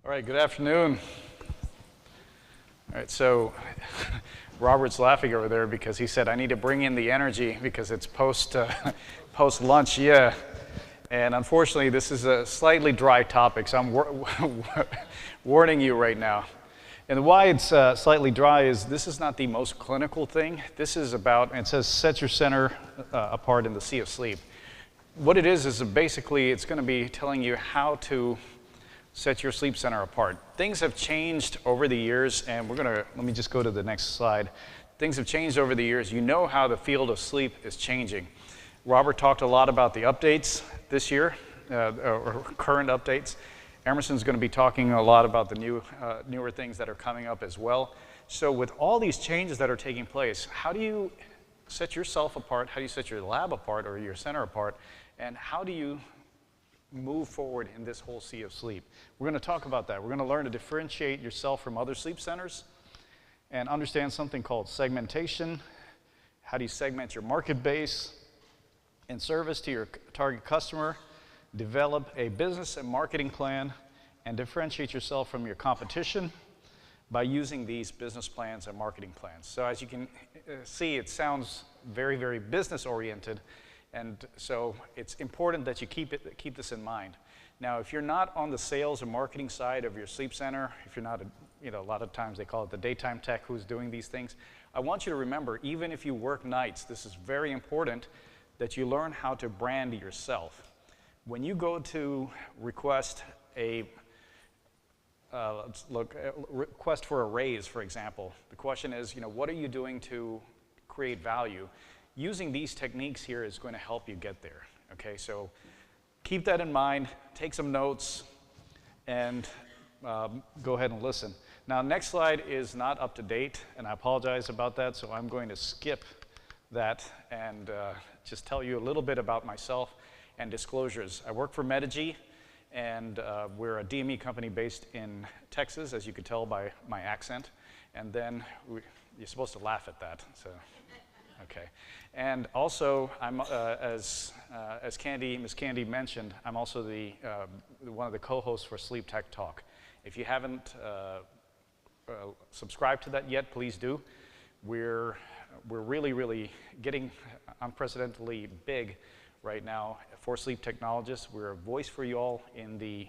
All right, good afternoon. All right, so Robert's laughing over there because he said, I need to bring in the energy because it's post-lunch, yeah. And unfortunately, this is a slightly dry topic, so I'm warning you right now. And why it's slightly dry is this is not the most clinical thing. This is about, and it says set your center apart in the sea of sleep. What it is basically it's going to be telling you how to set your sleep center apart. Things have changed over the years, and let me just go to the next slide. Things have changed over the years. You know how the field of sleep is changing. Robert talked a lot about the updates this year, or current updates. Emerson's going to be talking a lot about the newer things that are coming up as well. So with all these changes that are taking place, how do you set yourself apart? How do you set your lab apart or your center apart? And how do you move forward in this whole sea of sleep? We're going to talk about that. We're going to learn to differentiate yourself from other sleep centers and understand something called segmentation. How do you segment your market base and service to your target customer? Develop a business and marketing plan and differentiate yourself from your competition by using these business plans and marketing plans. So as you can see, it sounds very, very business oriented. And so it's important that you keep this in mind. Now, if you're not on the sales and marketing side of your sleep center, if you're not, a lot of times they call it the daytime tech who's doing these things, I want you to remember, even if you work nights, this is very important that you learn how to brand yourself. When you go to request request for a raise, for example, the question is, what are you doing to create value? Using these techniques here is going to help you get there, okay? So keep that in mind, take some notes, and go ahead and listen. Now, next slide is not up to date, and I apologize about that, so I'm going to skip that and just tell you a little bit about myself and disclosures. I work for Medigy, and we're a DME company based in Texas, as you could tell by my accent, and then you're supposed to laugh at that, so. Okay, and also I'm as Ms. Candy mentioned, I'm also one of the co-hosts for Sleep Tech Talk. If you haven't subscribed to that yet, please do. We're really getting unprecedentedly big right now for sleep technologists. We're a voice for you all in the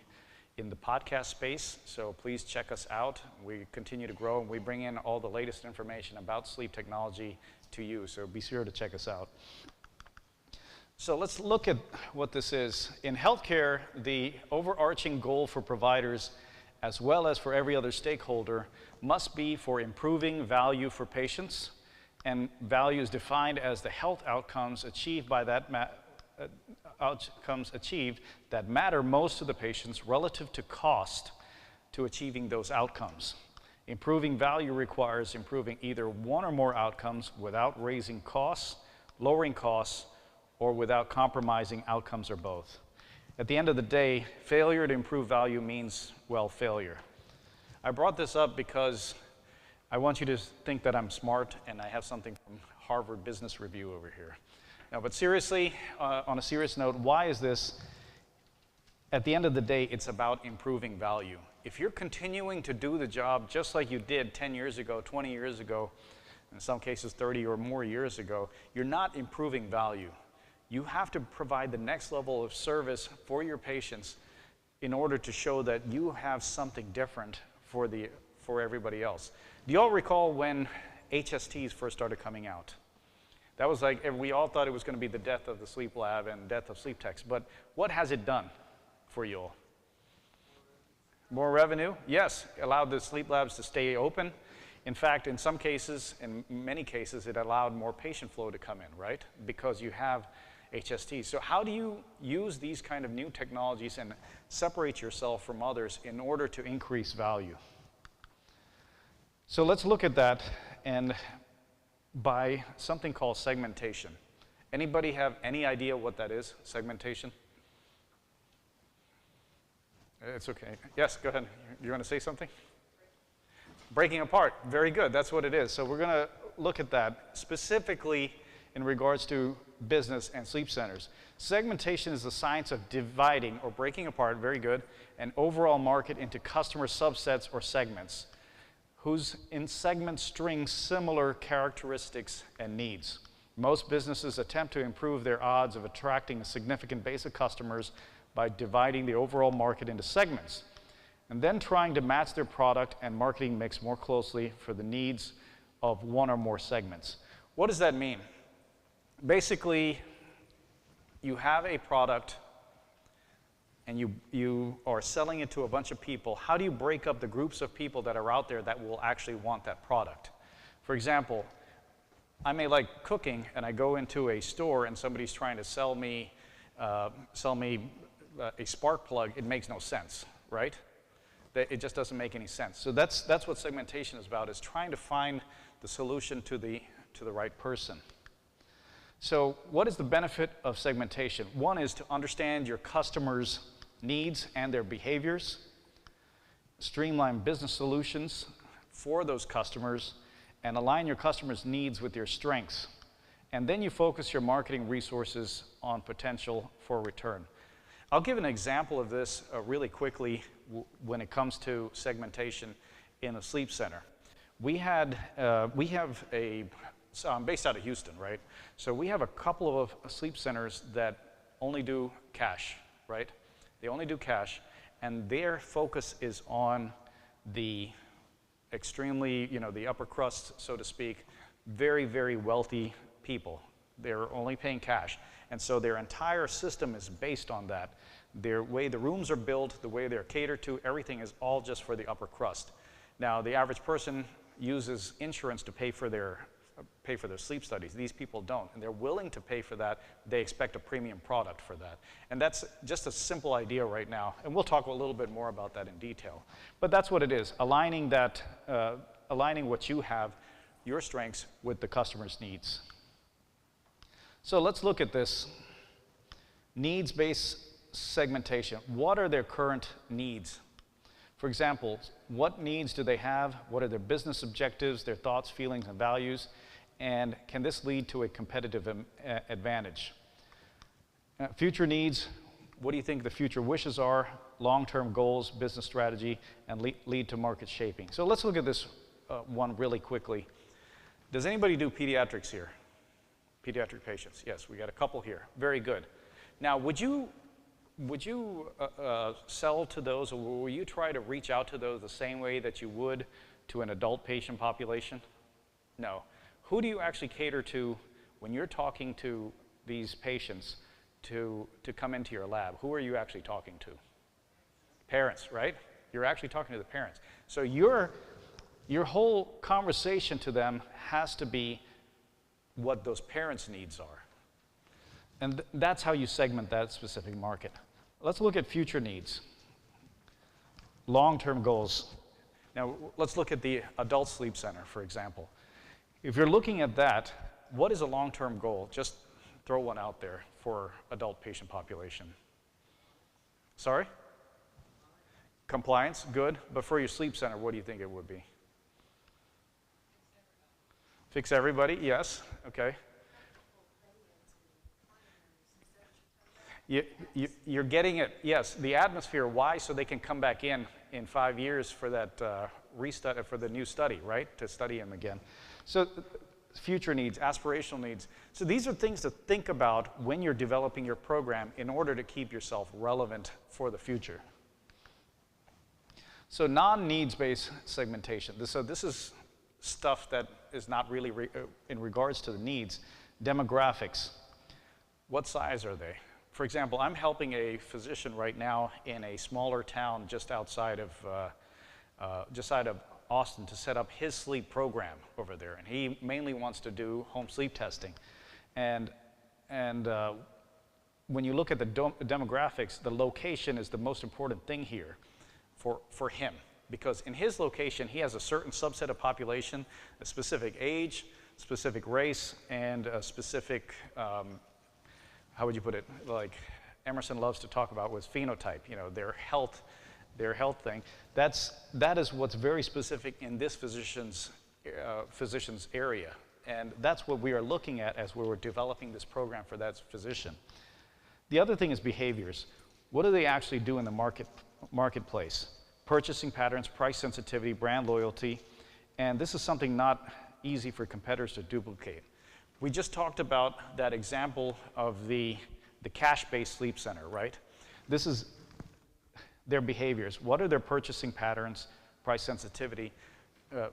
podcast space, so please check us out. We continue to grow, and we bring in all the latest information about sleep technology to you, so be sure to check us out. So let's look at what this is. In healthcare, the overarching goal for providers, as well as for every other stakeholder, must be for improving value for patients, and value is defined as the health outcomes achieved by that that matter most to the patients relative to cost to achieving those outcomes. Improving value requires improving either one or more outcomes without raising costs, lowering costs, or without compromising outcomes or both. At the end of the day, failure to improve value means, well, failure. I brought this up because I want you to think that I'm smart and I have something from Harvard Business Review over here. Now, but seriously, on a serious note, why is this? At the end of the day, it's about improving value. If you're continuing to do the job just like you did 10 years ago, 20 years ago, in some cases 30 or more years ago, you're not improving value. You have to provide the next level of service for your patients in order to show that you have something different for everybody else. Do you all recall when HSTs first started coming out? That was like, we all thought it was going to be the death of the sleep lab and death of sleep techs, but what has it done for you all? More revenue? Yes, allowed the sleep labs to stay open. In fact, in some cases, in many cases, it allowed more patient flow to come in, right? Because you have HSTs. So how do you use these kind of new technologies and separate yourself from others in order to increase value? So let's look at that and by something called segmentation. Anybody have any idea what that is, segmentation? It's okay. Yes, go ahead. You want to say something? Breaking apart. Very good. That's what it is. So we're going to look at that specifically in regards to business and sleep centers. Segmentation is the science of dividing or breaking apart, very good, an overall market into customer subsets or segments, whose in segment strings similar characteristics and needs. Most businesses attempt to improve their odds of attracting a significant base of customers by dividing the overall market into segments, and then trying to match their product and marketing mix more closely for the needs of one or more segments. What does that mean? Basically, you have a product and you are selling it to a bunch of people. How do you break up the groups of people that are out there that will actually want that product? For example, I may like cooking and I go into a store and somebody's trying to sell me a spark plug. It makes no sense, right? It just doesn't make any sense. So that's what segmentation is about, is trying to find the solution to the right person. So what is the benefit of segmentation? One is to understand your customers' needs and their behaviors, streamline business solutions for those customers, and align your customers' needs with your strengths. And then you focus your marketing resources on potential for return. I'll give an example of this really quickly when it comes to segmentation in a sleep center. So I'm based out of Houston, right? So we have a couple of sleep centers that only do cash, right? They only do cash, and their focus is on the extremely, the upper crust, so to speak, very, very wealthy people. They're only paying cash. And so their entire system is based on that. Their way the rooms are built, the way they're catered to, everything is all just for the upper crust. Now, the average person uses insurance to pay for their sleep studies. These people don't, and they're willing to pay for that. They expect a premium product for that. And that's just a simple idea right now, and we'll talk a little bit more about that in detail. But that's what it is, aligning what you have, your strengths, with the customer's needs. So let's look at this needs-based segmentation. What are their current needs? For example, what needs do they have? What are their business objectives, their thoughts, feelings, and values? And can this lead to a competitive advantage? Future needs, what do you think the future wishes are? Long-term goals, business strategy, and lead to market shaping. So let's look at this one really quickly. Does anybody do pediatrics here? Pediatric patients? Yes, we got a couple here. Very good. Now, would you sell to those, or will you try to reach out to those the same way that you would to an adult patient population? No. Who do you actually cater to when you're talking to these patients to come into your lab? Who are you actually talking to? Parents, right? You're actually talking to the parents. So your whole conversation to them has to be what those parents' needs are. And that's how you segment that specific market. Let's look at future needs. Long-term goals. Now, let's look at the adult sleep center, for example. If you're looking at that, what is a long-term goal? Just throw one out there for adult patient population. Sorry? Compliance, good. But for your sleep center, what do you think it would be? Fix everybody, yes. Okay. You're getting it, yes, the atmosphere. Why? So they can come back in 5 years for that restudy, for the new study, right? To study them again. So future needs, aspirational needs. So these are things to think about when you're developing your program in order to keep yourself relevant for the future. So non-needs-based segmentation. So this is stuff that is not really in regards to the needs. Demographics. What size are they? For example, I'm helping a physician right now in a smaller town just outside of Austin to set up his sleep program over there, and he mainly wants to do home sleep testing. And when you look at the demographics, the location is the most important thing here for him, because in his location he has a certain subset of population, a specific age, specific race, and a specific how would you put it, like Emerson loves to talk about, was phenotype, their health thing. That is what's very specific in this physician's area. And that's what we are looking at as we were developing this program for that physician. The other thing is behaviors. What do they actually do in the marketplace? Purchasing patterns, price sensitivity, brand loyalty, and this is something not easy for competitors to duplicate. We just talked about that example of the cash-based sleep center, right? This is their behaviors. What are their purchasing patterns, price sensitivity?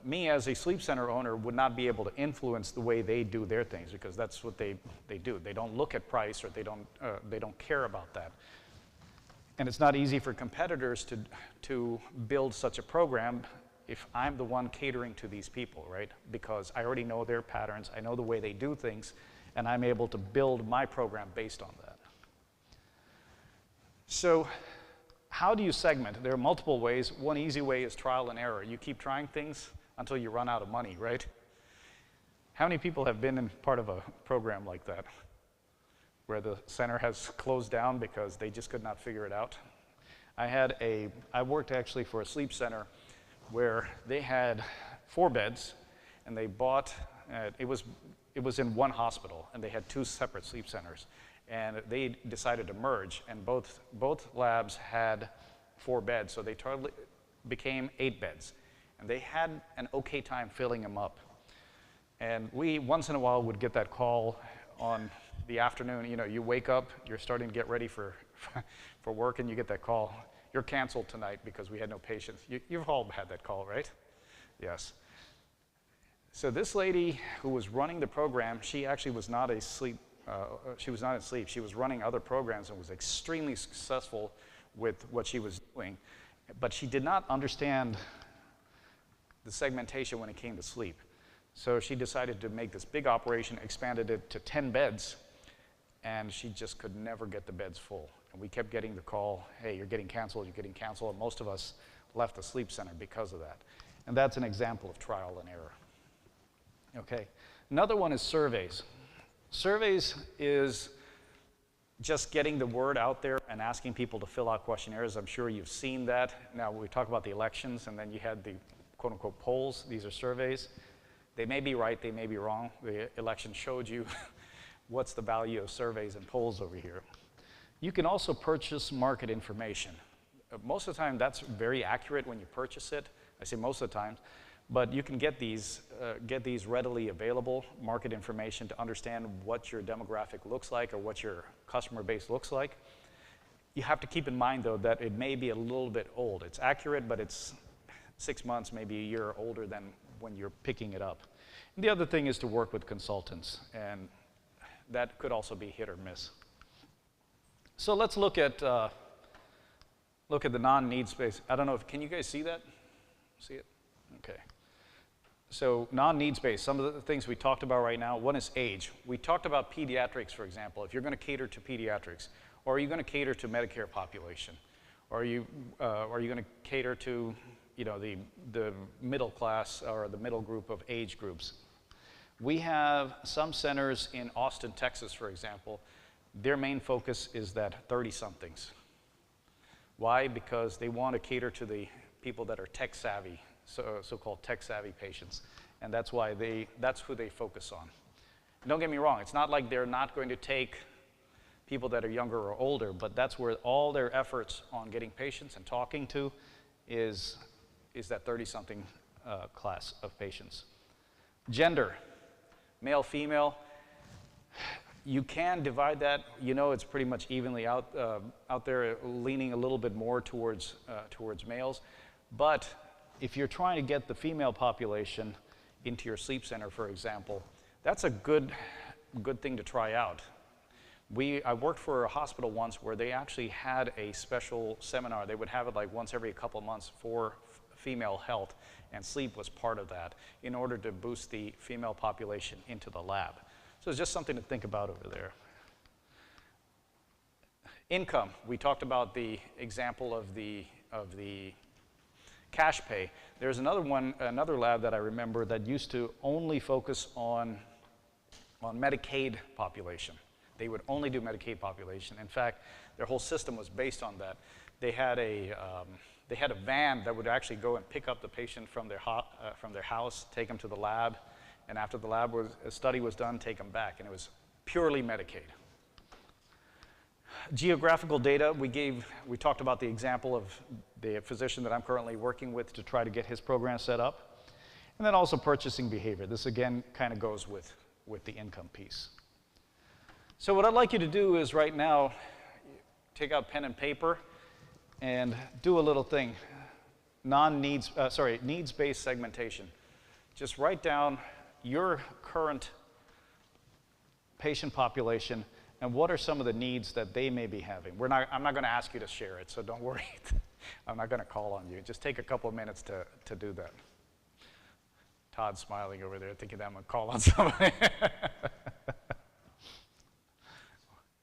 Me as a sleep center owner would not be able to influence the way they do their things because that's what they do. They don't look at price or they don't care about that. And it's not easy for competitors to build such a program if I'm the one catering to these people, right? Because I already know their patterns, I know the way they do things, and I'm able to build my program based on that. So how do you segment? There are multiple ways. One easy way is trial and error. You keep trying things until you run out of money, right? How many people have been in part of a program like that, where the center has closed down because they just could not figure it out? I worked actually for a sleep center where they had 4 beds, and they bought, it was in one hospital, and they had 2 separate sleep centers. And they decided to merge, and both labs had 4 beds, so they totally became 8 beds. And they had an okay time filling them up. And we, once in a while, would get that call on the afternoon. You know, you wake up, you're starting to get ready for work, and you get that call. You're canceled tonight because we had no patients. You've all had that call, right? Yes. So this lady who was running the program, she actually was not a sleep. She was not in sleep. She was running other programs and was extremely successful with what she was doing. But she did not understand the segmentation when it came to sleep. So she decided to make this big operation, expanded it to 10 beds, and she just could never get the beds full. And we kept getting the call, hey, you're getting canceled, and most of us left the sleep center because of that. And that's an example of trial and error. Okay. Another one is surveys. Surveys is just getting the word out there and asking people to fill out questionnaires. I'm sure you've seen that. Now, we talk about the elections, and then you had the quote-unquote polls. These are surveys. They may be right, they may be wrong. The election showed you what's the value of surveys and polls over here. You can also purchase market information. Most of the time, that's very accurate when you purchase it. I say most of the time. But you can get these readily available, market information, to understand what your demographic looks like or what your customer base looks like. You have to keep in mind, though, that it may be a little bit old. It's accurate, but it's 6 months, maybe a year older than when you're picking it up. And the other thing is to work with consultants, and that could also be hit or miss. So let's look at the non-needs space. I don't know can you guys see that? See it? Okay. So non-needs based, some of the things we talked about right now, one is age. We talked about pediatrics, for example. If you're going to cater to pediatrics, or are you going to cater to Medicare population? Or are you going to cater to, you know, the middle class or the middle group of age groups? We have some centers in Austin, Texas, for example. Their main focus is that 30-somethings. Why? Because they want to cater to the people that are tech savvy, so-called tech-savvy patients, and that's why that's who they focus on. And don't get me wrong, it's not like they're not going to take people that are younger or older, but that's where all their efforts on getting patients and talking to is that 30-something class of patients. Gender, male, female. You can divide that. You know, it's pretty much evenly out there, leaning a little bit more towards males. But if you're trying to get the female population into your sleep center, for example, that's a good thing to try out. I worked for a hospital once where they actually had a special seminar. They would have it like once every couple of months for female health, and sleep was part of that in order to boost the female population into the lab. So it's just something to think about over there. Income. We talked about the example of the cash pay. There's another lab that I remember that used to only focus on Medicaid population. They would only do Medicaid population. In fact, their whole system was based on that. They had a van that would actually go and pick up the patient from their house, take them to the lab, and after the study was done, take them back, and it was purely Medicaid. Geographical data, we talked about the example of the physician that I'm currently working with to try to get his program set up. And then also purchasing behavior. This again kind of goes with the income piece. So what I'd like you to do is right now, take out pen and paper and do a little thing. Needs-based segmentation. Just write down your current patient population and what are some of the needs that they may be having. I'm not going to ask you to share it, so don't worry. I'm not going to call on you. Just take a couple of minutes to do that. Todd's smiling over there, thinking that I'm going to call on somebody.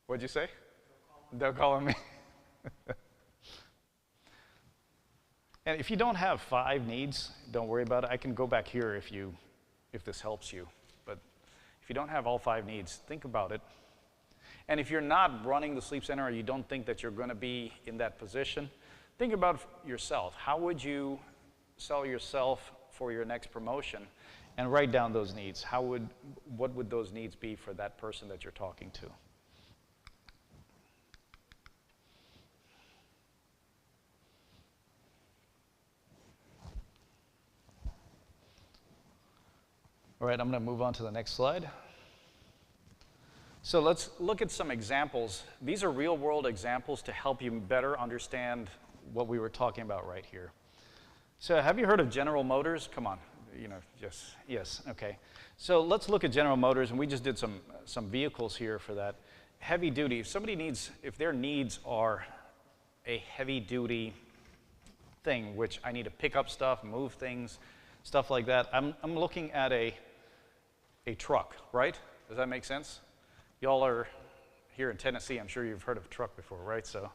What'd you say? They'll call on me. And if you don't have 5 needs, don't worry about it. I can go back here if this helps you. But if you don't have all 5 needs, think about it. And if you're not running the sleep center or you don't think that you're going to be in that position, think about yourself. How would you sell yourself for your next promotion? And write down those needs. What would those needs be for that person that you're talking to? All right, I'm going to move on to the next slide. So let's look at some examples. These are real-world examples to help you better understand what we were talking about right here. So have you heard of General Motors? Come on, yes, okay. So let's look at General Motors, and we just did some vehicles here for that. Heavy duty, if their needs are a heavy duty thing, which I need to pick up stuff, move things, stuff like that, I'm looking at a truck, right? Does that make sense? Y'all are here in Tennessee, I'm sure you've heard of a truck before, right? So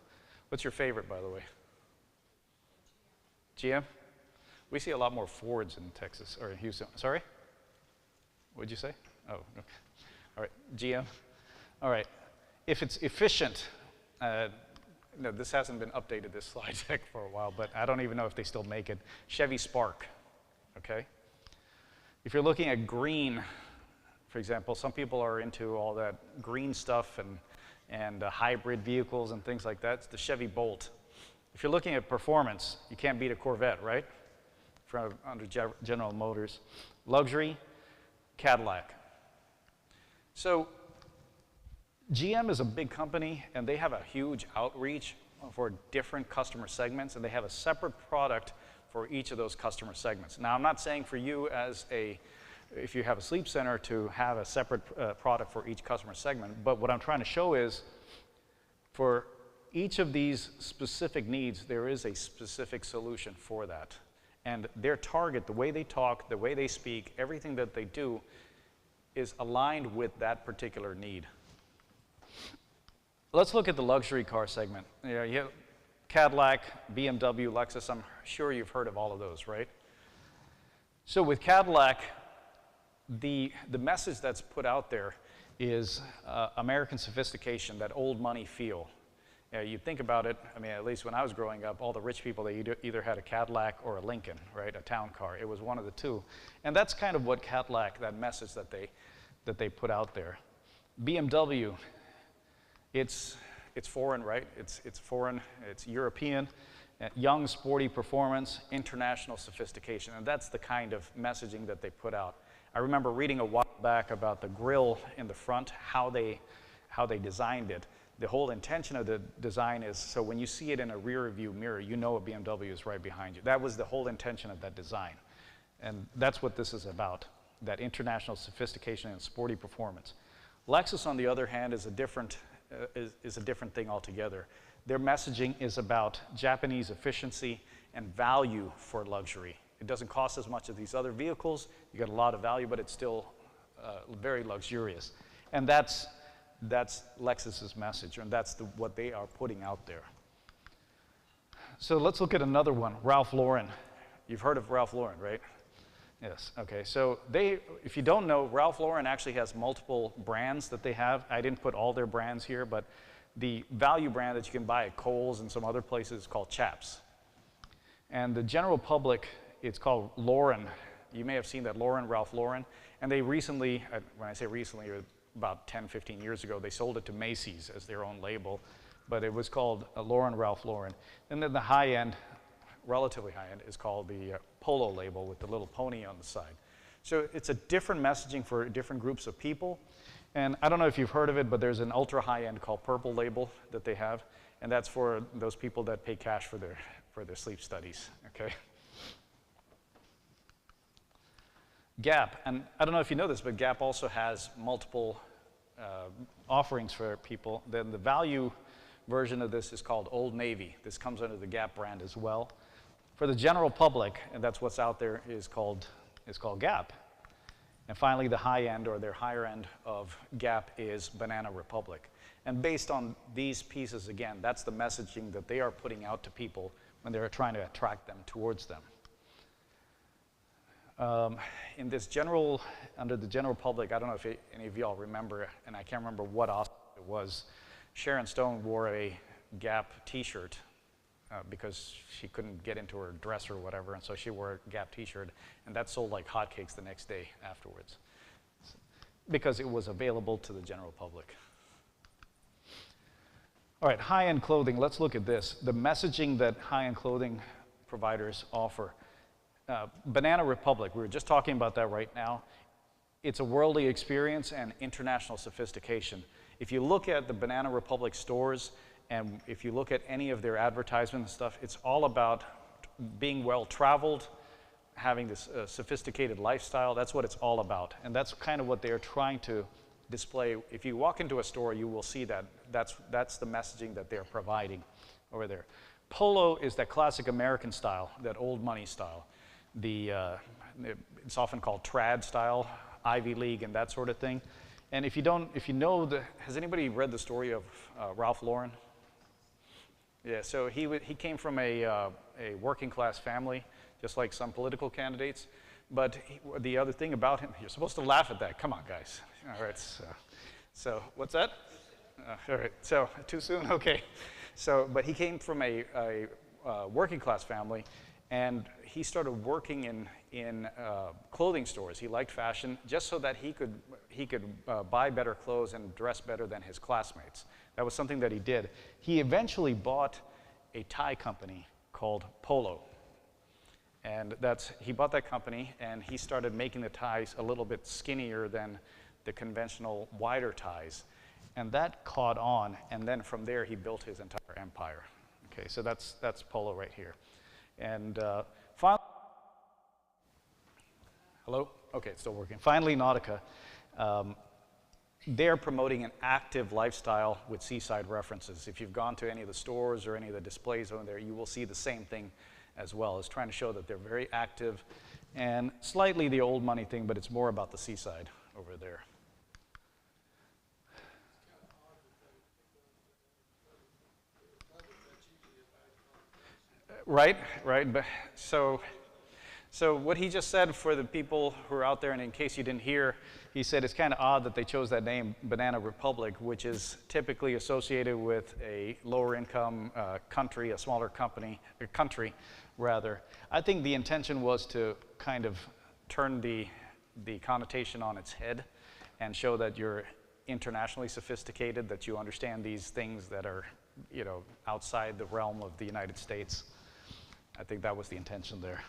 what's your favorite, by the way? GM? We see a lot more Fords in Texas, or in Houston. Sorry? What'd you say? Oh, okay. All right, GM. All right. If it's efficient, no, this hasn't been updated, this slide deck, for a while, but I don't even know if they still make it. Chevy Spark, okay? If you're looking at green, for example, some people are into all that green stuff and hybrid vehicles and things like that. It's the Chevy Bolt. If you're looking at performance, you can't beat a Corvette, right? Under General Motors. Luxury, Cadillac. So GM is a big company, and they have a huge outreach for different customer segments, and they have a separate product for each of those customer segments. Now, I'm not saying for you if you have a sleep center to have a separate product for each customer segment, but what I'm trying to show is for each of these specific needs, there is a specific solution for that. And their target, the way they talk, the way they speak, everything that they do is aligned with that particular need. Let's look at the luxury car segment. You have Cadillac, BMW, Lexus. I'm sure you've heard of all of those, right? So with Cadillac, the message that's put out there is American sophistication, that old money feel. You think about it, I mean, at least when I was growing up, all the rich people, they either had a Cadillac or a Lincoln, right? A town car. It was one of the two. And that's kind of what Cadillac, that message that they put out there. BMW, it's foreign, right? It's foreign, it's European, young, sporty performance, international sophistication. And that's the kind of messaging that they put out. I remember reading a while back about the grille in the front, how they designed it. The whole intention of the design is so when you see it in a rear view mirror, you know a BMW is right behind you. That was the whole intention of that design. And that's what this is about, that international sophistication and sporty performance. Lexus, on the other hand, is a different thing altogether. Their messaging is about Japanese efficiency and value for luxury. It doesn't cost as much as these other vehicles. You get a lot of value, but it's still very luxurious. And that's Lexus's message, and that's what they are putting out there. So let's look at another one, Ralph Lauren. You've heard of Ralph Lauren, right? Yes, okay. So if you don't know, Ralph Lauren actually has multiple brands that they have. I didn't put all their brands here, but the value brand that you can buy at Kohl's and some other places is called Chaps. And the general public, it's called Lauren. You may have seen that Ralph Lauren, and they recently, when I say recently, about 10, 15 years ago, they sold it to Macy's as their own label, but it was called Ralph Lauren. And then the high end, relatively high end, is called the Polo label with the little pony on the side. So it's a different messaging for different groups of people. And I don't know if you've heard of it, but there's an ultra high end called Purple label that they have, and that's for those people that pay cash for their sleep studies. Okay. Gap, and I don't know if you know this, but Gap also has multiple offerings for people. Then the value version of this is called Old Navy. This comes under the Gap brand as well. For the general public, and that's what's out there, is called Gap. And finally, the high end, or their higher end of Gap, is Banana Republic. And based on these pieces, again, that's the messaging that they are putting out to people when they're trying to attract them towards them. In this under the general public, I don't know if any of y'all remember, and I can't remember what Oscar it was, Sharon Stone wore a Gap t-shirt because she couldn't get into her dress or whatever, and so she wore a Gap t-shirt, and that sold like hotcakes the next day afterwards because it was available to the general public. All right, high-end clothing, let's look at this. The messaging that high-end clothing providers offer. Banana Republic, we were just talking about that right now. It's a worldly experience and international sophistication. If you look at the Banana Republic stores, and if you look at any of their advertisements and stuff, it's all about being well-traveled, having this sophisticated lifestyle. That's what it's all about. And that's kind of what they're trying to display. If you walk into a store, you will see that. That's the messaging that they're providing over there. Polo is that classic American style, that old money style. It's often called trad style, Ivy League, and that sort of thing. And if you know has anybody read the story of Ralph Lauren? Yeah, so he came from a working class family, just like some political candidates. But the other thing about him, you're supposed to laugh at that. Come on, guys. All right. So what's that? All right. So too soon. Okay. But he came from a working class family. And he started working in clothing stores. He liked fashion just so that he could buy better clothes and dress better than his classmates. That was something that he did. He eventually bought a tie company called Polo. And he bought that company, and he started making the ties a little bit skinnier than the conventional wider ties. And that caught on, and then from there he built his entire empire. Okay, so that's Polo right here. And finally, hello? Okay, it's still working. Finally, Nautica. They're promoting an active lifestyle with seaside references. If you've gone to any of the stores or any of the displays over there, you will see the same thing as well. It's trying to show that they're very active and slightly the old money thing, but it's more about the seaside over there. Right. But so what he just said, for the people who are out there, and in case you didn't hear, he said it's kind of odd that they chose that name, Banana Republic, which is typically associated with a lower income country, a smaller country rather. I think the intention was to kind of turn the connotation on its head and show that you're internationally sophisticated, that you understand these things that are, outside the realm of the United States. I think that was the intention there.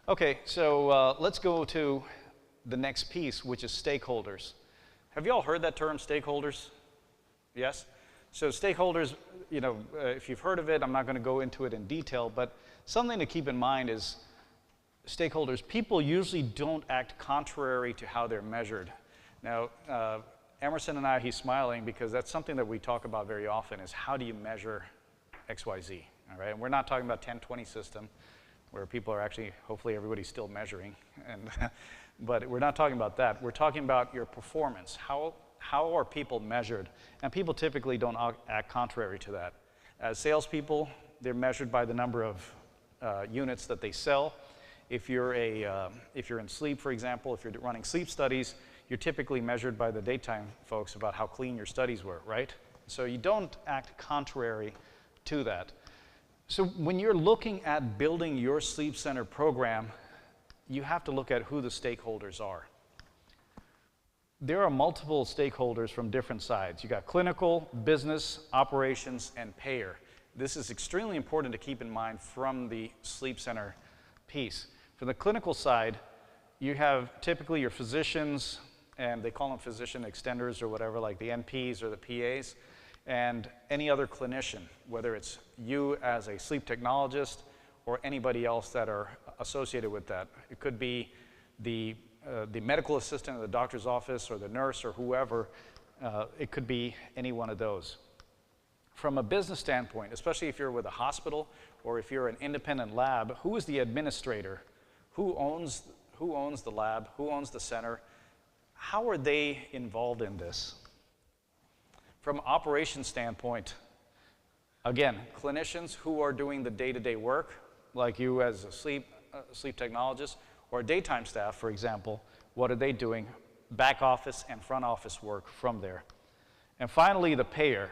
Okay, so let's go to the next piece, which is stakeholders. Have you all heard that term, stakeholders? Yes? So stakeholders, if you've heard of it, I'm not going to go into it in detail, but something to keep in mind is stakeholders, people usually don't act contrary to how they're measured. Now, Emerson and I, he's smiling because that's something that we talk about very often, is how do you measure XYZ, all right? And we're not talking about 10-20 system, where people are actually, hopefully everybody's still measuring, but we're not talking about that. We're talking about your performance. How are people measured? And people typically don't act contrary to that. As salespeople, they're measured by the number of units that they sell. If you're in sleep, for example, if you're running sleep studies, you're typically measured by the daytime folks about how clean your studies were, right? So you don't act contrary to that. So when you're looking at building your sleep center program, you have to look at who the stakeholders are. There are multiple stakeholders from different sides. You got clinical, business, operations, and payer. This is extremely important to keep in mind from the sleep center piece. For the clinical side, you have typically your physicians, and they call them physician extenders or whatever, like the NPs or the PAs, and any other clinician, whether it's you as a sleep technologist or anybody else that are associated with that. It could be the medical assistant at the doctor's office or the nurse or whoever. It could be any one of those. From a business standpoint, especially if you're with a hospital or if you're an independent lab, who is the administrator? Who owns the lab? Who owns the center? How are they involved in this? From an operations standpoint, again, clinicians who are doing the day-to-day work, like you as a sleep technologist, or daytime staff, for example, what are they doing? Back office and front office work from there. And finally, the payer.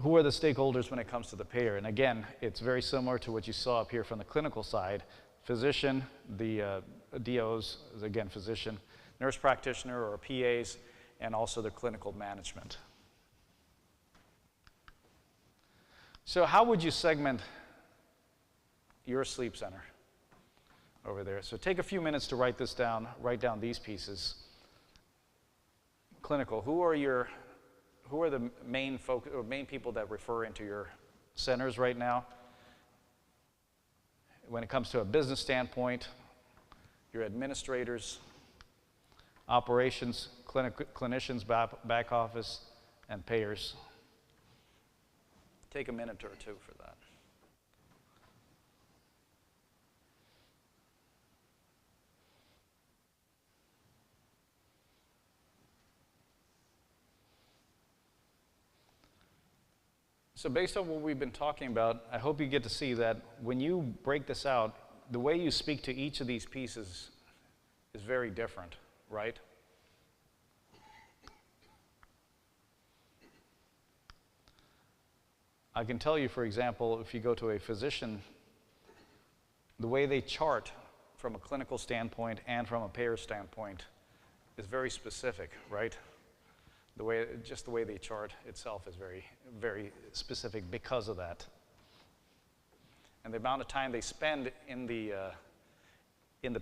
Who are the stakeholders when it comes to the payer? And again, it's very similar to what you saw up here from the clinical side. Physician, the DOs, again, physician, nurse practitioner or PAs, and also the clinical management. So how would you segment your sleep center over there? So take a few minutes to write this down, write down these pieces. Clinical, who are the main people that refer into your centers right now? When it comes to a business standpoint, your administrators, operations, clinicians, back office, and payers. Take a minute or two for that. So based on what we've been talking about, I hope you get to see that when you break this out, the way you speak to each of these pieces is very different, right? I can tell you, for example, if you go to a physician, the way they chart from a clinical standpoint and from a payer standpoint is very specific, right? Just the way they chart itself is very, very specific because of that. And the amount of time they spend in the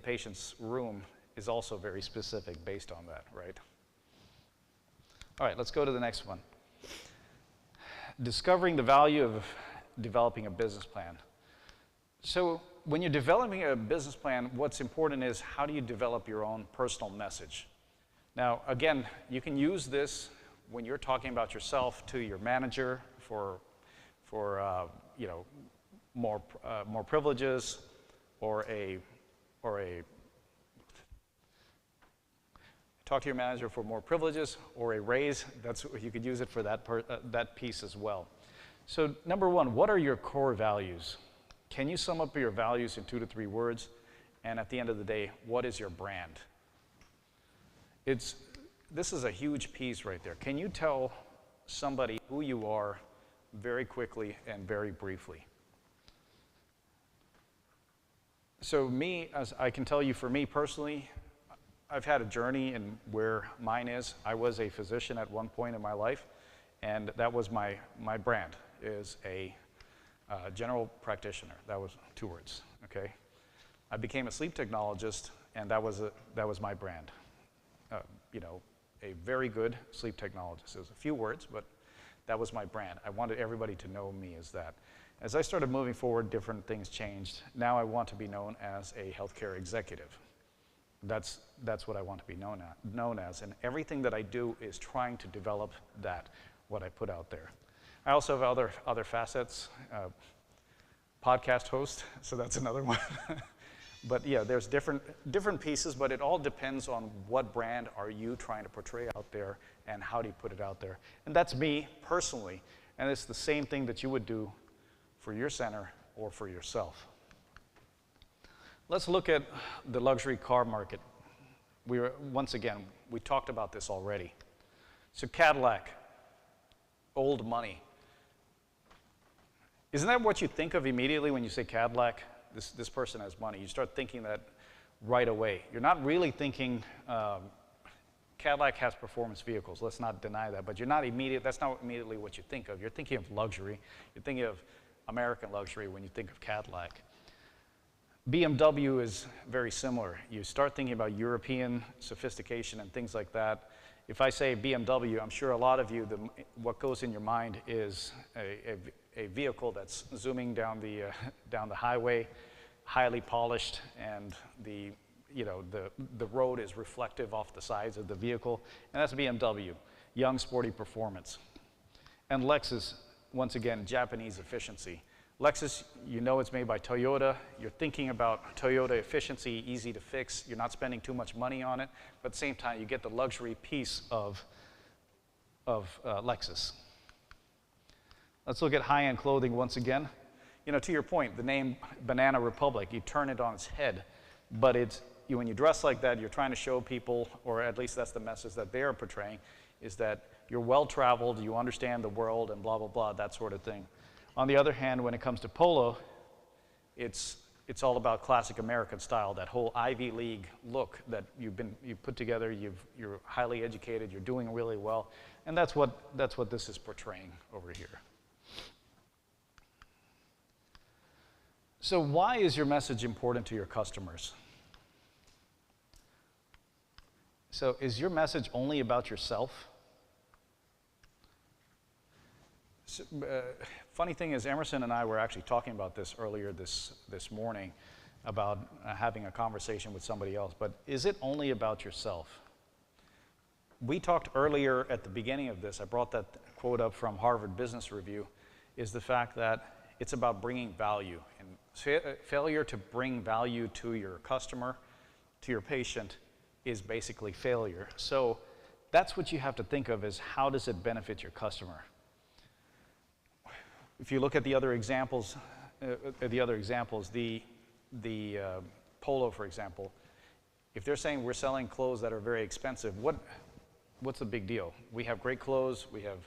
patient's room is also very specific based on that, right? All right, let's go to the next one. Discovering the value of developing a business plan. So when you're developing a business plan, what's important is how do you develop your own personal message? Now, again, you can use this when you're talking about yourself to your manager for more privileges or talk to your manager for more privileges or a raise. That's you could use it for that piece as well. So number one, what are your core values? Can you sum up your values in 2 to 3 words? And at the end of the day, what is your brand? This is a huge piece right there. Can you tell somebody who you are very quickly and very briefly? So as I can tell you for me personally, I've had a journey in where mine is. I was a physician at one point in my life, and that was my brand, is a general practitioner. That was 2 words, okay? I became a sleep technologist, and that was my brand. A very good sleep technologist. It was a few words, but that was my brand. I wanted everybody to know me as that. As I started moving forward, different things changed. Now I want to be known as a healthcare executive. That's what I want to be known as. And everything that I do is trying to develop that, what I put out there. I also have other facets. Podcast host, so that's another one. But yeah, there's different pieces, but it all depends on what brand are you trying to portray out there and how do you put it out there. And that's me personally, and it's the same thing that you would do for your center or for yourself. Let's look at the luxury car market. Once again, we talked about this already. So Cadillac, old money. Isn't that what you think of immediately when you say Cadillac? this person has money. You start thinking that right away. You're not really thinking, Cadillac has performance vehicles, let's not deny that, but that's not immediately what you think of. You're thinking of luxury. You're thinking of American luxury when you think of Cadillac. BMW is very similar. You start thinking about European sophistication and things like that. If I say BMW, I'm sure a lot of you, what goes in your mind is a vehicle that's zooming down the highway, highly polished, and the road is reflective off the sides of the vehicle, and that's BMW, young, sporty performance. And Lexus, once again, Japanese efficiency. Lexus, you know it's made by Toyota. You're thinking about Toyota efficiency, easy to fix. You're not spending too much money on it, but at the same time, you get the luxury piece of Lexus. Let's look at high-end clothing once again. To your point, the name Banana Republic, you turn it on its head, but when you dress like that, you're trying to show people, or at least that's the message that they're portraying, is that you're well-traveled, you understand the world, and blah, blah, blah, that sort of thing. On the other hand, when it comes to polo, it's all about classic American style, that whole Ivy League look that you put together, you're highly educated, you're doing really well, and that's what this is portraying over here. So why is your message important to your customers? So is your message only about yourself? Funny thing is, Emerson and I were actually talking about this earlier this morning, about having a conversation with somebody else, but is it only about yourself? We talked earlier at the beginning of this, I brought that quote up from Harvard Business Review, is the fact that it's about bringing value. And failure to bring value to your customer, to your patient, is basically failure. So that's what you have to think of, is how does it benefit your customer? If you look at the other examples, the polo, for example, if they're saying we're selling clothes that are very expensive, what's the big deal? We have great clothes, we have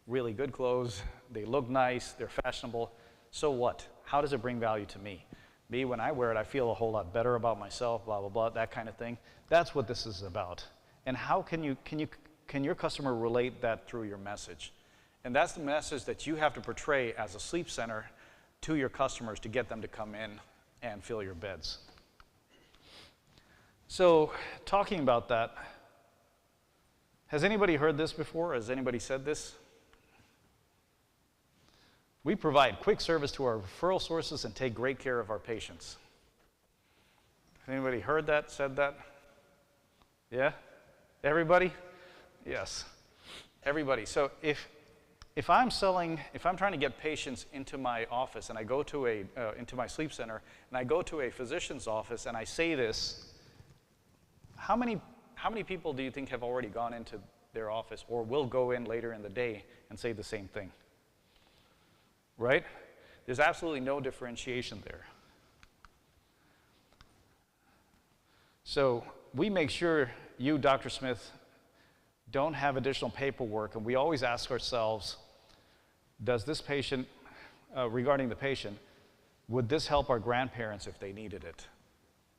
really good clothes, they look nice, they're fashionable, so what? How does it bring value to me? Me, when I wear it, I feel a whole lot better about myself, blah, blah, blah, that kind of thing. That's what this is about. And how can your customer relate that through your message? And that's the message that you have to portray as a sleep center to your customers to get them to come in and fill your beds. So, talking about that, has anybody heard this before? Has anybody said this? We provide quick service to our referral sources and take great care of our patients. Has anybody heard that, said that? Yeah? Everybody? Yes. Everybody. So if I'm trying to get patients into my office and I go to into my sleep center and I go to a physician's office and I say this, how many people do you think have already gone into their office or will go in later in the day and say the same thing? Right? There's absolutely no differentiation there. So we make sure you, Dr. Smith, don't have additional paperwork, and we always ask ourselves, does this patient, regarding the patient, would this help our grandparents if they needed it?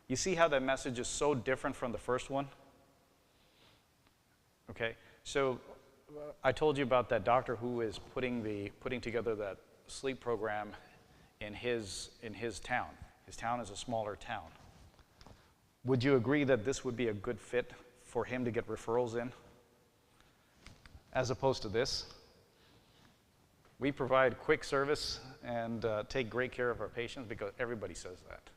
You see how that message is so different from the first one? Okay, so I told you about that doctor who is putting together that sleep program in his town. His town is a smaller town. Would you agree that this would be a good fit for him to get referrals in, as opposed to this? We provide quick service and take great care of our patients because everybody says that.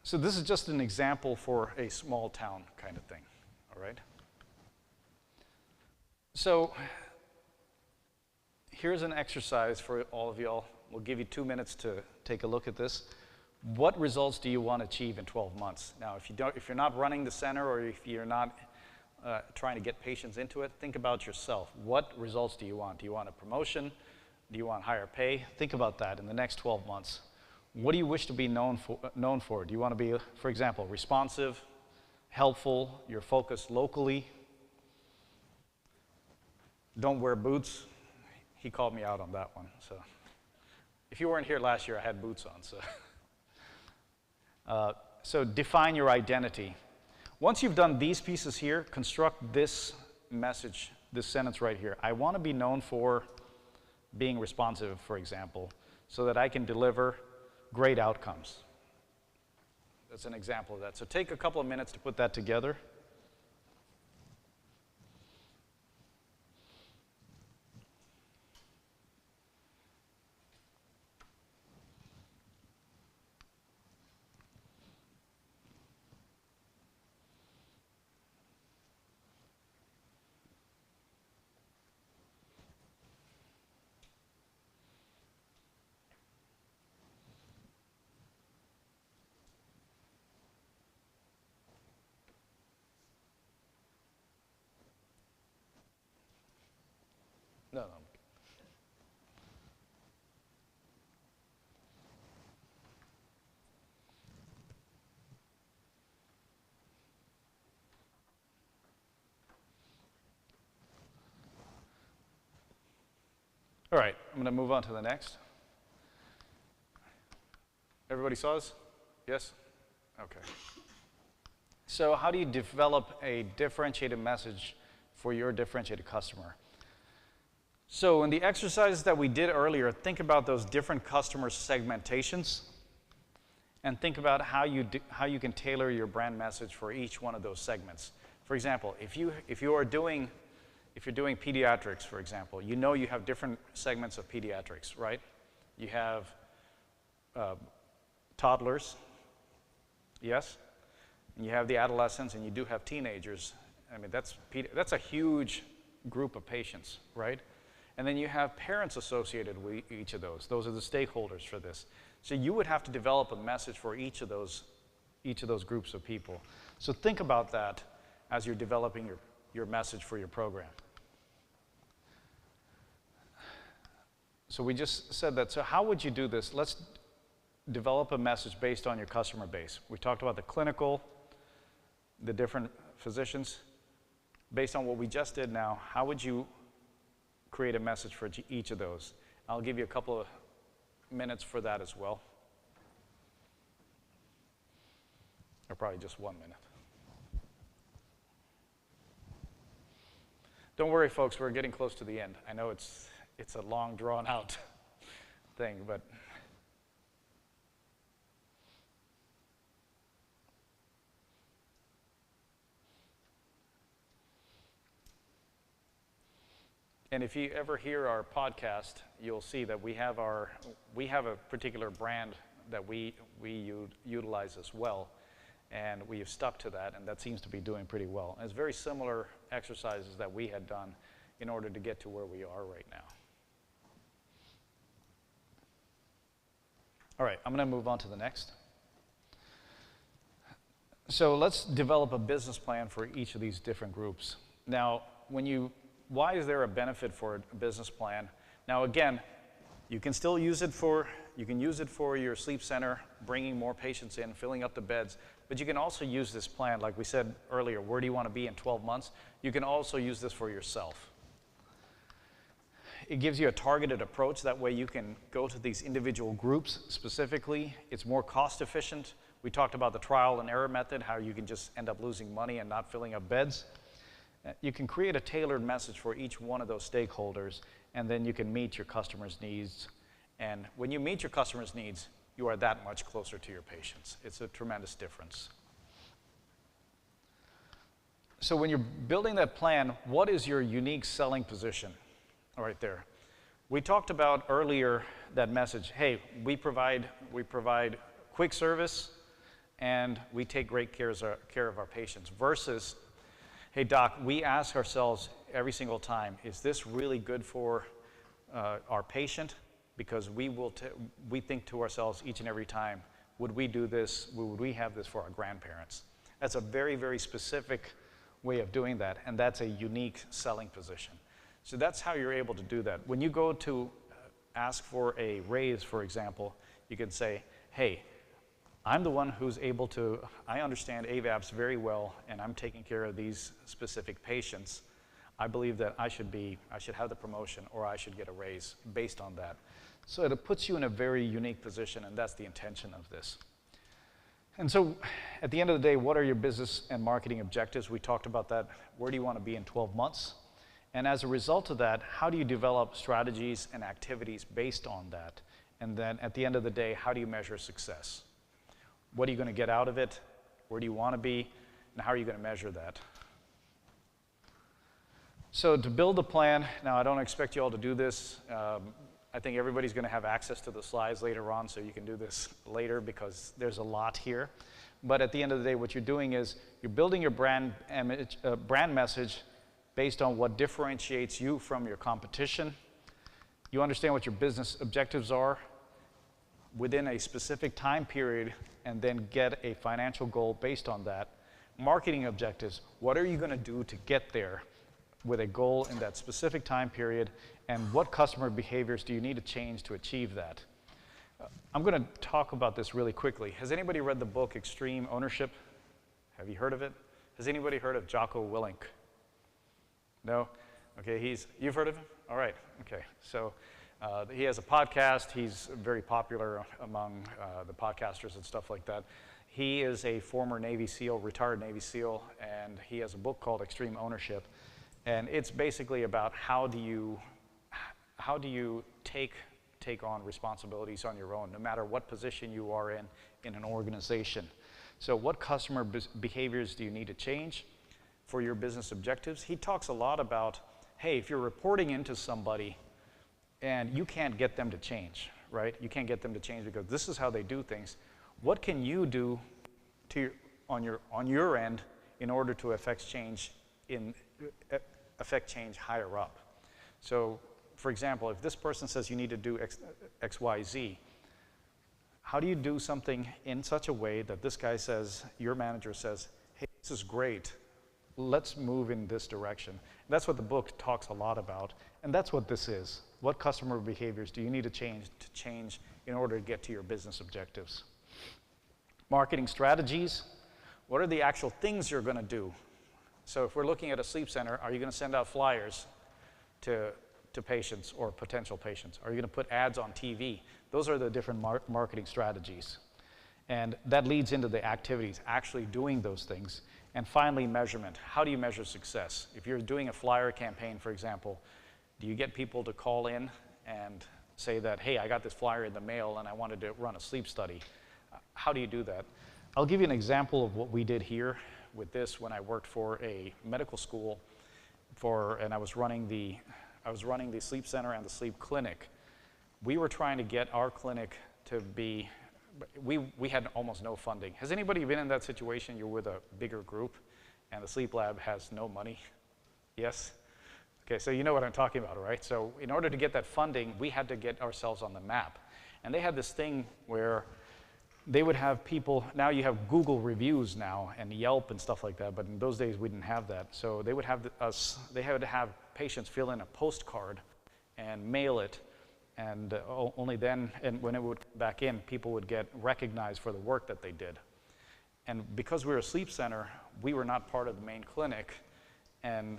So this is just an example for a small town kind of thing, all right? So here's an exercise for all of y'all. We'll give you 2 minutes to take a look at this. What results do you want to achieve in 12 months? Now, if you're not running the center or if you're not trying to get patients into it, think about yourself. What results do you want? Do you want a promotion? Do you want higher pay? Think about that in the next 12 months. What do you wish to be known for? Do you want to be, for example, responsive, helpful, you're focused locally? Don't wear boots. He called me out on that one. So If you weren't here last year, I had boots on, so. So define your identity. Once you've done these pieces here, construct this message, this sentence right here. I want to be known for being responsive, for example, so that I can deliver great outcomes. That's an example of that. So take a couple of minutes to put that together. No. All right, I'm going to move on to the next. Everybody saw this? Yes? Okay. So how do you develop a differentiated message for your differentiated customer? So in the exercises that we did earlier, think about those different customer segmentations and think about how you can tailor your brand message for each one of those segments. For example, if you're doing pediatrics, for example, you know you have different segments of pediatrics, right? You have toddlers, yes? And you have the adolescents, and you do have teenagers. I mean, that's a huge group of patients, right? And then you have parents associated with each of those. Those are the stakeholders for this. So you would have to develop a message for each of those groups of people. So think about that as you're developing your message for your program. So we just said that. So how would you do this? Let's develop a message based on your customer base. We talked about the clinical, the different physicians. Based on what we just did now, how would you create a message for each of those? I'll give you a couple of minutes for that as well. Or probably just 1 minute. Don't worry, folks, we're getting close to the end. I know it's a long, drawn-out thing, but and if you ever hear our podcast, you'll see that we have a particular brand that we utilize as well, and we have stuck to that, and that seems to be doing pretty well. And it's very similar exercises that we had done in order to get to where we are right now. All right, I'm going to move on to the next. So let's develop a business plan for each of these different groups. Now, why is there a benefit for a business plan? Now, again, you can still use it for your sleep center, bringing more patients in, filling up the beds, but you can also use this plan, like we said earlier, where do you want to be in 12 months? You can also use this for yourself. It gives you a targeted approach. That way you can go to these individual groups specifically. It's more cost efficient. We talked about the trial and error method, how you can just end up losing money and not filling up beds. You can create a tailored message for each one of those stakeholders, and then you can meet your customers' needs. And when you meet your customers' needs, you are that much closer to your patients. It's a tremendous difference. So when you're building that plan, what is your unique selling position? Right there. We talked about earlier that message, hey, we provide quick service and we take great care of our patients, versus, hey doc, we ask ourselves every single time, is this really good for our patient? Because we think to ourselves each and every time, would we do this, would we have this for our grandparents? That's a very, very specific way of doing that, and that's a unique selling position. So that's how you're able to do that. When you go to ask for a raise, for example, you can say, hey, I'm the one who's able to, I understand AVAPs very well, and I'm taking care of these specific patients. I believe that I should have the promotion, or I should get a raise based on that. So it puts you in a very unique position, and that's the intention of this. And so at the end of the day, what are your business and marketing objectives? We talked about that. Where do you want to be in 12 months? And as a result of that, how do you develop strategies and activities based on that? And then at the end of the day, how do you measure success? What are you going to get out of it? Where do you want to be? And how are you going to measure that? So to build a plan, now I don't expect you all to do this. I think everybody's going to have access to the slides later on, so you can do this later because there's a lot here. But at the end of the day, what you're doing is you're building your brand message based on what differentiates you from your competition. You understand what your business objectives are within a specific time period, and then get a financial goal based on that. Marketing objectives, what are you going to do to get there with a goal in that specific time period, and what customer behaviors do you need to change to achieve that? I'm going to talk about this really quickly. Has anybody read the book Extreme Ownership? Have you heard of it? Has anybody heard of Jocko Willink? No? Okay, you've heard of him? All right, okay. So he has a podcast. He's very popular among the podcasters and stuff like that. He is a former Navy SEAL, retired Navy SEAL, and he has a book called Extreme Ownership. And it's basically about how do you take on responsibilities on your own, no matter what position you are in an organization. So what customer behaviors do you need to change for your business objectives? He talks a lot about, hey, if you're reporting into somebody and you can't get them to change, right? You can't get them to change because this is how they do things. What can you do on your end in order to affect change higher up? So, for example, if this person says you need to do X, Y, Z, how do you do something in such a way that this guy says, your manager says, hey, this is great, let's move in this direction? That's what the book talks a lot about, and that's what this is. What customer behaviors do you need to change in order to get to your business objectives? Marketing strategies, what are the actual things you're going to do? So if we're looking at a sleep center, are you going to send out flyers to patients or potential patients? Are you going to put ads on TV? Those are the different marketing strategies. And that leads into the activities, actually doing those things. And finally, measurement. How do you measure success? If you're doing a flyer campaign, for example, do you get people to call in and say that, hey, I got this flyer in the mail and I wanted to run a sleep study? How do you do that? I'll give you an example of what we did here with this when I worked for a medical school and I was running the sleep center and the sleep clinic. We were trying to get our clinic to be, we had almost no funding. Has anybody been in that situation? You're with a bigger group and the sleep lab has no money? Yes? Okay, so you know what I'm talking about, right? So in order to get that funding, we had to get ourselves on the map. And they had this thing where they would have people, now you have Google reviews now and Yelp and stuff like that, but in those days we didn't have that. So they would have they had to have patients fill in a postcard and mail it, and only then, and when it would come back in, people would get recognized for the work that they did. And because we were a sleep center, we were not part of the main clinic, and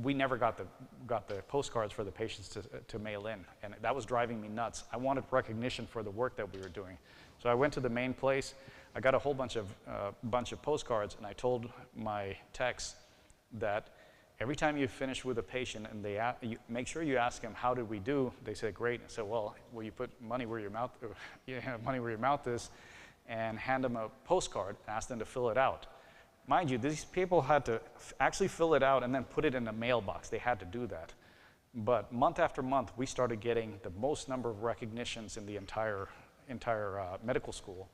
we never got the postcards for the patients to mail in, and that was driving me nuts. I wanted recognition for the work that we were doing. So I went to the main place, I got a whole bunch of postcards, and I told my techs that every time you finish with a patient and you make sure you ask them, how did we do? They said, great. And I said, well, will you put money where your mouth, money where your mouth is, and hand them a postcard and ask them to fill it out. Mind you, these people had to actually fill it out and then put it in a mailbox. They had to do that. But month after month, we started getting the most number of recognitions in the entire medical school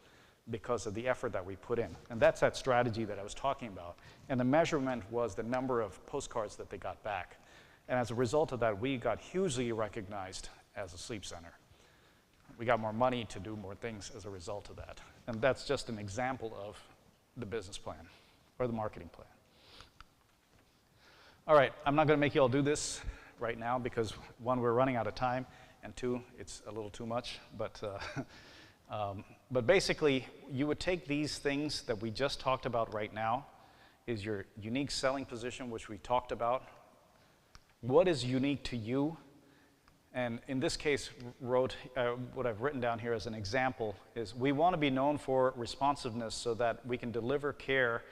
because of the effort that we put in. And that's that strategy that I was talking about. And the measurement was the number of postcards that they got back. And as a result of that, we got hugely recognized as a sleep center. We got more money to do more things as a result of that. And that's just an example of the business plan or the marketing plan. All right, I'm not going to make you all do this right now because one, we're running out of time, and two, it's a little too much. But basically, you would take these things that we just talked about right now, is your unique selling position, which we talked about. What is unique to you? And in this case, what I've written down here as an example is we want to be known for responsiveness so that we can deliver care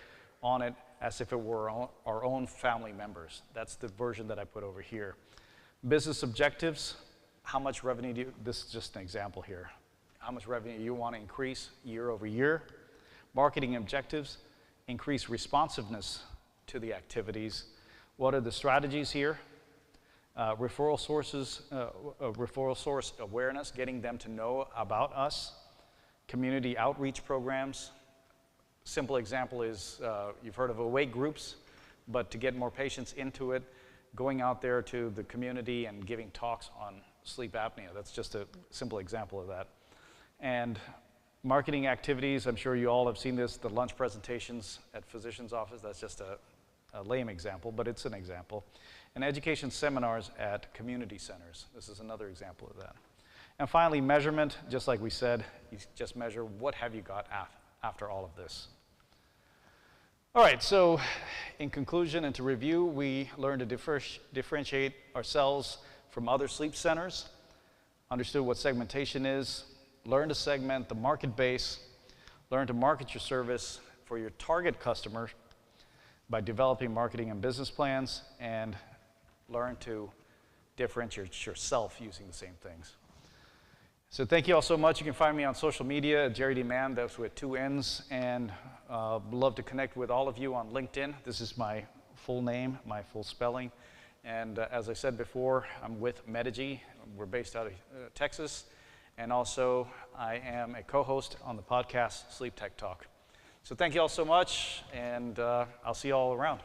on it as if it were our own family members. That's the version that I put over here. Business objectives, how much revenue do you, this is just an example here. How much revenue you want to increase year over year. Marketing objectives, increase responsiveness to the activities. What are the strategies here? Referral source awareness, getting them to know about us. Community outreach programs. Simple example is, you've heard of awake groups, but to get more patients into it, going out there to the community and giving talks on sleep apnea. That's just a simple example of that. And marketing activities, I'm sure you all have seen this, the lunch presentations at physician's office. That's just a lame example, but it's an example. And education seminars at community centers. This is another example of that. And finally, measurement, just like we said, you just measure what have you got after all of this. All right, so in conclusion and to review, we learned to differentiate ourselves from other sleep centers, understood what segmentation is, learned to segment the market base, learned to market your service for your target customer by developing marketing and business plans, and learn to differentiate yourself using the same things. So thank you all so much. You can find me on social media, Jerry D. Mann, that's with 2 N's, and love to connect with all of you on LinkedIn. This is my full name, my full spelling. And as I said before, I'm with Medigy. We're based out of Texas. And also, I am a co-host on the podcast Sleep Tech Talk. So thank you all so much, and I'll see you all around.